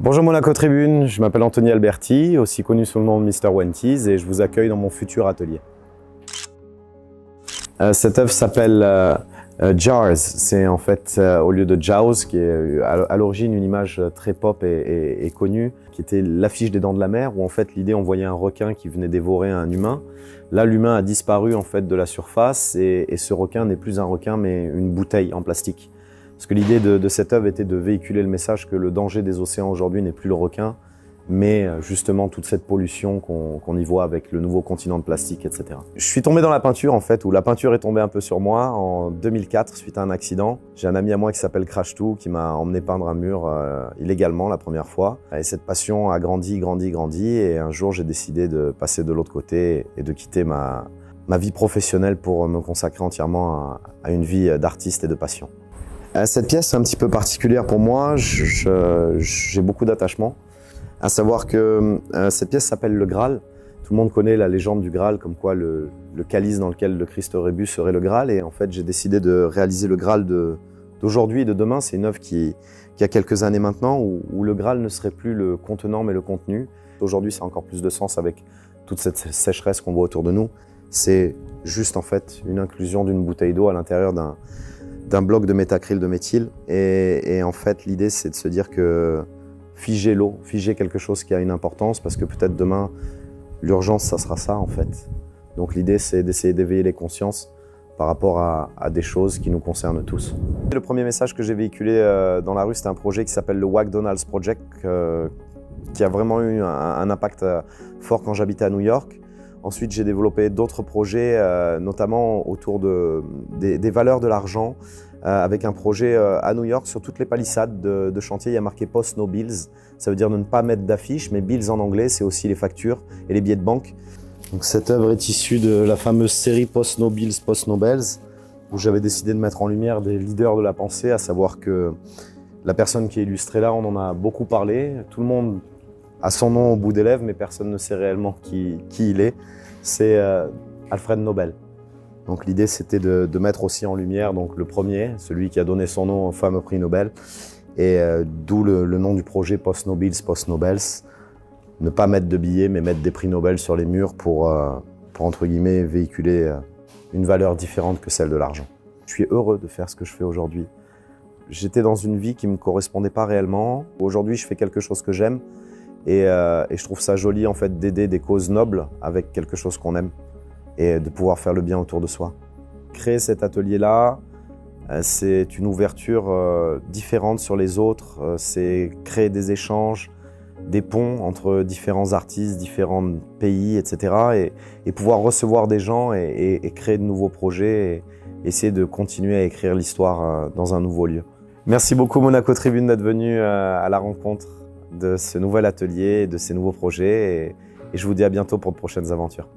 Bonjour Monaco Tribune, je m'appelle Anthony Alberti, aussi connu sous le nom de Mr. Wenties, et je vous accueille dans mon futur atelier. Cette œuvre s'appelle Jars. C'est en fait au lieu de Jaws, qui est à l'origine une image très pop et connue, qui était l'affiche des Dents de la Mer, où en fait l'idée on voyait un requin qui venait dévorer un humain. Là, l'humain a disparu en fait de la surface et ce requin n'est plus un requin mais une bouteille en plastique. Parce que l'idée de cette œuvre était de véhiculer le message que le danger des océans aujourd'hui n'est plus le requin, mais justement toute cette pollution qu'on y voit avec le nouveau continent de plastique, etc. Je suis tombé dans la peinture en fait, où la peinture est tombée un peu sur moi en 2004 suite à un accident. J'ai un ami à moi qui s'appelle Crash2 qui m'a emmené peindre un mur illégalement la première fois. Et cette passion a grandi et un jour j'ai décidé de passer de l'autre côté et de quitter ma vie professionnelle pour me consacrer entièrement à une vie d'artiste et de passion. Cette pièce est un petit peu particulière pour moi, j'ai beaucoup d'attachement. À savoir que cette pièce s'appelle le Graal. Tout le monde connaît la légende du Graal, comme quoi le calice dans lequel le Christ aurait bu serait le Graal. Et en fait, j'ai décidé de réaliser le Graal d'aujourd'hui et de demain. C'est une œuvre qui a quelques années maintenant, où le Graal ne serait plus le contenant, mais le contenu. Aujourd'hui, ça a encore plus de sens avec toute cette sécheresse qu'on voit autour de nous. C'est juste en fait une inclusion d'une bouteille d'eau à l'intérieur d'un bloc de métacryl de méthyle. Et en fait, l'idée, c'est de se dire que figer l'eau, figer quelque chose qui a une importance, parce que peut-être demain, l'urgence, ça sera ça en fait. Donc l'idée, c'est d'essayer d'éveiller les consciences par rapport à des choses qui nous concernent tous. Le premier message que j'ai véhiculé dans la rue, c'était un projet qui s'appelle le McDonald's Project, qui a vraiment eu un impact fort quand j'habitais à New York. Ensuite, j'ai développé d'autres projets, notamment autour des valeurs de l'argent, avec un projet à New York sur toutes les palissades de chantier. Il y a marqué Post No Bills, ça veut dire de ne pas mettre d'affiches, mais bills en anglais, c'est aussi les factures et les billets de banque. Donc, cette œuvre est issue de la fameuse série Post No Bills, Post No Bells, où j'avais décidé de mettre en lumière des leaders de la pensée, à savoir que la personne qui est illustrée là, on en a beaucoup parlé. Tout le monde a son nom au bout des lèvres, mais personne ne sait réellement qui il est. C'est Alfred Nobel. Donc l'idée, c'était de mettre aussi en lumière donc, le premier, celui qui a donné son nom au fameux prix Nobel, et d'où le nom du projet Post No Bills, Post No Bells. Ne pas mettre de billets, mais mettre des prix Nobel sur les murs pour entre guillemets, véhiculer une valeur différente que celle de l'argent. Je suis heureux de faire ce que je fais aujourd'hui. J'étais dans une vie qui ne me correspondait pas réellement. Aujourd'hui, je fais quelque chose que j'aime. Et je trouve ça joli en fait d'aider des causes nobles avec quelque chose qu'on aime et de pouvoir faire le bien autour de soi. Créer cet atelier-là, c'est une ouverture différente sur les autres, c'est créer des échanges, des ponts entre différents artistes, différents pays, etc. Et pouvoir recevoir des gens et créer de nouveaux projets et essayer de continuer à écrire l'histoire dans un nouveau lieu. Merci beaucoup Monaco Tribune d'être venu à la rencontre de ce nouvel atelier, de ces nouveaux projets et je vous dis à bientôt pour de prochaines aventures.